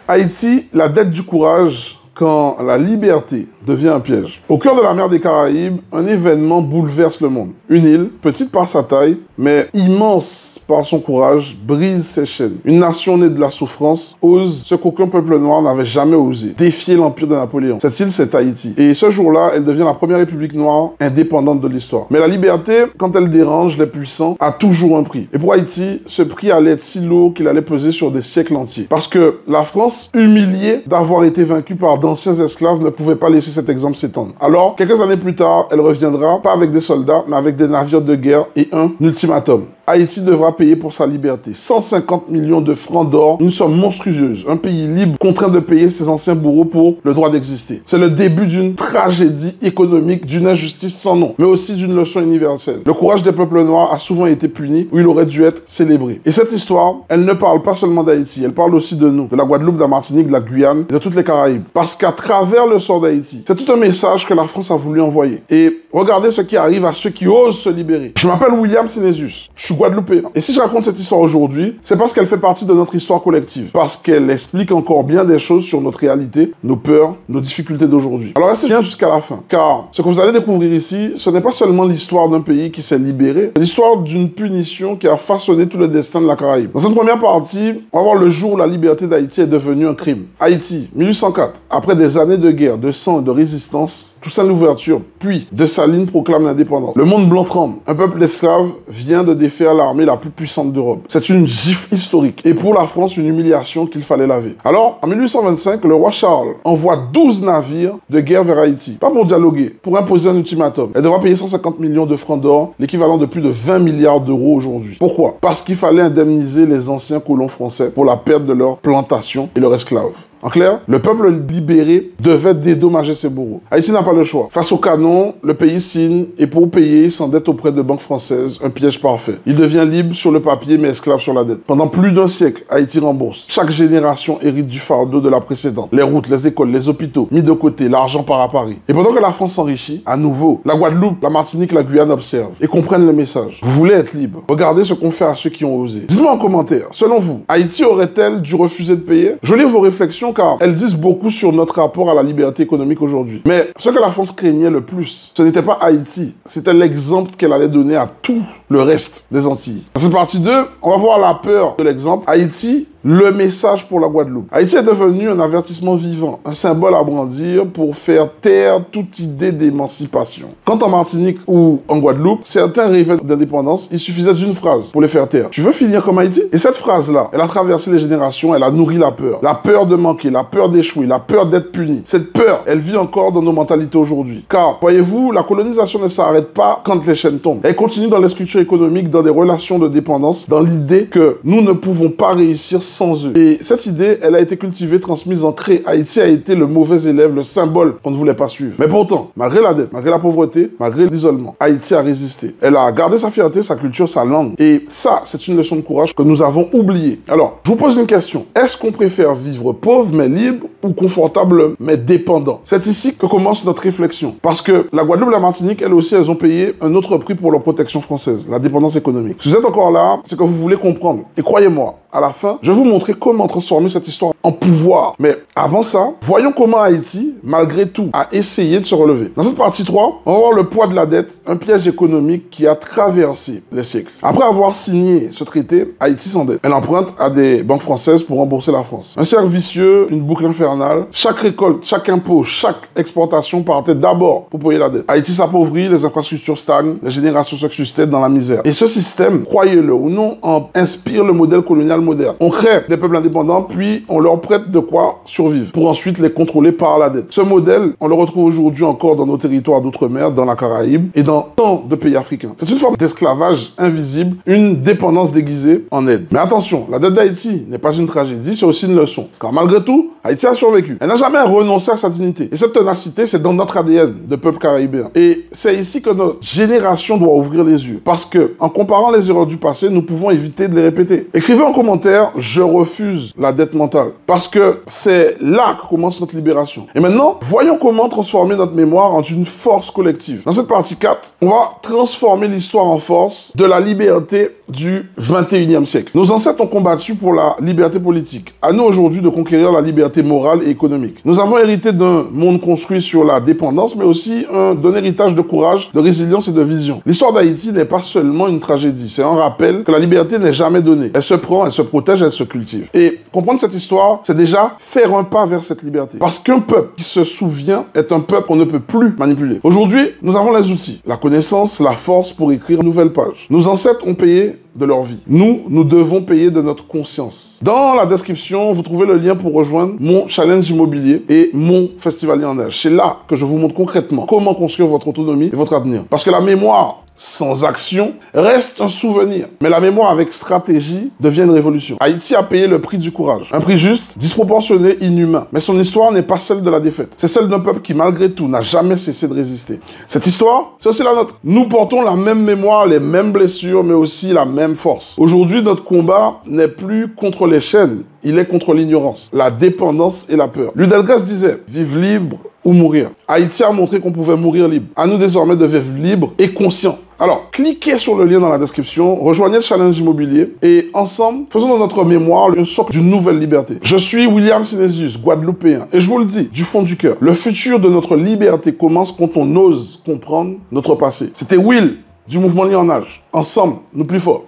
Haïti, la dette du courage quand la liberté devient un piège. Au cœur de la mer des Caraïbes, un événement bouleverse le monde. Une île, petite par sa taille, mais immense par son courage, brise ses chaînes. Une nation née de la souffrance ose ce qu'aucun peuple noir n'avait jamais osé, défier l'empire de Napoléon. Cette île, c'est Haïti. Et ce jour-là, elle devient la première république noire indépendante de l'histoire. Mais la liberté, quand elle dérange les puissants, a toujours un prix. Et pour Haïti, ce prix allait être si lourd qu'il allait peser sur des siècles entiers. Parce que la France, humiliée d'avoir été vaincue par d'anciens esclaves, ne pouvait pas laisser cet exemple s'étendre. Alors, quelques années plus tard, elle reviendra, pas avec des soldats, mais avec des navires de guerre et un ultimatum. Haïti devra payer pour sa liberté 150 millions de francs d'or, une somme monstrueuse. Un pays libre contraint de payer ses anciens bourreaux pour le droit d'exister. C'est le début d'une tragédie économique, d'une injustice sans nom, mais aussi d'une leçon universelle. Le courage des peuples noirs a souvent été puni, où il aurait dû être célébré. Et cette histoire, elle ne parle pas seulement d'Haïti, elle parle aussi de nous, de la Guadeloupe, de la Martinique, de la Guyane et de toutes les Caraïbes. Parce qu'à travers le sort d'Haïti, c'est tout un message que la France a voulu envoyer. Et regardez ce qui arrive à ceux qui osent se libérer. Je m'appelle William Sinésius. Je suis guadeloupéen. Et si je raconte cette histoire aujourd'hui, c'est parce qu'elle fait partie de notre histoire collective. Parce qu'elle explique encore bien des choses sur notre réalité, nos peurs, nos difficultés d'aujourd'hui. Alors restez bien jusqu'à la fin. Car ce que vous allez découvrir ici, ce n'est pas seulement l'histoire d'un pays qui s'est libéré, c'est l'histoire d'une punition qui a façonné tout le destin de la Caraïbe. Dans cette première partie, on va voir le jour où la liberté d'Haïti est devenue un crime. Haïti, 1804. Après des années de guerre, de sang et de résistance, Toussaint Louverture, puis Dessalines proclame l'indépendance. Le monde blanc tremble. Un peuple d'esclaves vient de défaire l'armée la plus puissante d'Europe. C'est une gifle historique. Et pour la France, une humiliation qu'il fallait laver. Alors, en 1825, le roi Charles envoie 12 navires de guerre vers Haïti. Pas pour dialoguer, pour imposer un ultimatum. Elle devra payer 150 millions de francs d'or, l'équivalent de plus de 20 milliards d'euros aujourd'hui. Pourquoi? Parce qu'il fallait indemniser les anciens colons français pour la perte de leur plantation et leurs esclaves. En clair, le peuple libéré devait dédommager ses bourreaux. Haïti n'a pas le choix. Face au canon, le pays signe et pour payer, s'endette auprès de banques françaises, un piège parfait. Il devient libre sur le papier mais esclave sur la dette. Pendant plus d'un siècle, Haïti rembourse. Chaque génération hérite du fardeau de la précédente. Les routes, les écoles, les hôpitaux, mis de côté, l'argent part à Paris. Et pendant que la France s'enrichit, à nouveau, la Guadeloupe, la Martinique, la Guyane observent et comprennent le message. Vous voulez être libre. Regardez ce qu'on fait à ceux qui ont osé. Dites-moi en commentaire, selon vous, Haïti aurait-elle dû refuser de payer? Je lis vos réflexions car elles disent beaucoup sur notre rapport à la liberté économique aujourd'hui. Mais ce que la France craignait le plus, ce n'était pas Haïti, c'était l'exemple qu'elle allait donner à tout le reste des Antilles. Dans cette partie 2, on va voir la peur de l'exemple. Haïti, le message pour la Guadeloupe. Haïti est devenu un avertissement vivant, un symbole à brandir pour faire taire toute idée d'émancipation. Quand en Martinique ou en Guadeloupe, certains rêvaient d'indépendance, il suffisait d'une phrase pour les faire taire. Tu veux finir comme Haïti? Et cette phrase-là, elle a traversé les générations, elle a nourri la peur de manquer, la peur d'échouer, la peur d'être puni. Cette peur, elle vit encore dans nos mentalités aujourd'hui. Car, voyez-vous, la colonisation ne s'arrête pas quand les chaînes tombent. Elle continue dans les structures économiques, dans des relations de dépendance, dans l'idée que nous ne pouvons pas réussir sans eux. Et cette idée, elle a été cultivée, transmise, ancrée. Haïti a été le mauvais élève, le symbole qu'on ne voulait pas suivre. Mais pourtant, malgré la dette, malgré la pauvreté, malgré l'isolement, Haïti a résisté. Elle a gardé sa fierté, sa culture, sa langue. Et ça, c'est une leçon de courage que nous avons oubliée. Alors, je vous pose une question. Est-ce qu'on préfère vivre pauvre mais libre ou confortable mais dépendant? C'est ici que commence notre réflexion. Parce que la Guadeloupe et la Martinique, elles aussi, elles ont payé un autre prix pour leur protection française, la dépendance économique. Si vous êtes encore là, c'est que vous voulez comprendre. Et croyez-moi, à la fin, je vais vous montrer comment transformer cette histoire en pouvoir. Mais avant ça, voyons comment Haïti, malgré tout, a essayé de se relever. Dans cette partie 3, on va voir le poids de la dette, un piège économique qui a traversé les siècles. Après avoir signé ce traité, Haïti s'endette. Elle emprunte à des banques françaises pour rembourser la France. Un cercle vicieux, une boucle infernale. Chaque récolte, chaque impôt, chaque exportation partait d'abord pour payer la dette. Haïti s'appauvrit, les infrastructures stagnent, les générations se succèdent dans la misère. Et ce système, croyez-le ou non, en inspire le modèle colonial moderne. On crée des peuples indépendants, puis on leur prête de quoi survivre, pour ensuite les contrôler par la dette. Ce modèle, on le retrouve aujourd'hui encore dans nos territoires d'outre-mer, dans la Caraïbe et dans tant de pays africains. C'est une forme d'esclavage invisible, une dépendance déguisée en aide. Mais attention, la dette d'Haïti n'est pas une tragédie, c'est aussi une leçon. Car malgré tout, Haïti a survécu. survécu. Elle n'a jamais renoncé à sa dignité. Et cette ténacité, c'est dans notre ADN de peuple caribéen. Et c'est ici que notre génération doit ouvrir les yeux. Parce que, en comparant les erreurs du passé, nous pouvons éviter de les répéter. Écrivez en commentaire, je refuse la dette mentale. Parce que c'est là que commence notre libération. Et maintenant, voyons comment transformer notre mémoire en une force collective. Dans cette partie 4, on va transformer l'histoire en force de la liberté du 21e siècle. Nos ancêtres ont combattu pour la liberté politique. À nous aujourd'hui de conquérir la liberté morale et économique. Nous avons hérité d'un monde construit sur la dépendance, mais aussi d'un héritage de courage, de résilience et de vision. L'histoire d'Haïti n'est pas seulement une tragédie, c'est un rappel que la liberté n'est jamais donnée. Elle se prend, elle se protège, elle se cultive. Et comprendre cette histoire, c'est déjà faire un pas vers cette liberté. Parce qu'un peuple qui se souvient est un peuple qu'on ne peut plus manipuler. Aujourd'hui, nous avons les outils, la connaissance, la force pour écrire une nouvelle page. Nos ancêtres ont payé de leur vie. Nous devons payer de notre conscience. Dans la description, vous trouvez le lien pour rejoindre mon challenge immobilier et mon festivalier en neige. C'est là que je vous montre concrètement comment construire votre autonomie et votre avenir. Parce que la mémoire sans action reste un souvenir. Mais la mémoire avec stratégie devient une révolution. Haïti a payé le prix du courage. Un prix juste, disproportionné, inhumain. Mais son histoire n'est pas celle de la défaite. C'est celle d'un peuple qui, malgré tout, n'a jamais cessé de résister. Cette histoire, c'est aussi la nôtre. Nous portons la même mémoire, les mêmes blessures, mais aussi la même force. Aujourd'hui, notre combat n'est plus contre les chaînes. Il est contre l'ignorance, la dépendance et la peur. Ludelgas disait « Vive libre ou mourir ». Haïti a montré qu'on pouvait mourir libre. À nous désormais de vivre libre et conscient. Alors, cliquez sur le lien dans la description, rejoignez le challenge immobilier et ensemble, faisons dans notre mémoire une sorte d'une nouvelle liberté. Je suis William Synesius, Guadeloupéen, et je vous le dis du fond du cœur, le futur de notre liberté commence quand on ose comprendre notre passé. C'était Will du mouvement Lié en Âge. Ensemble, nous plus forts.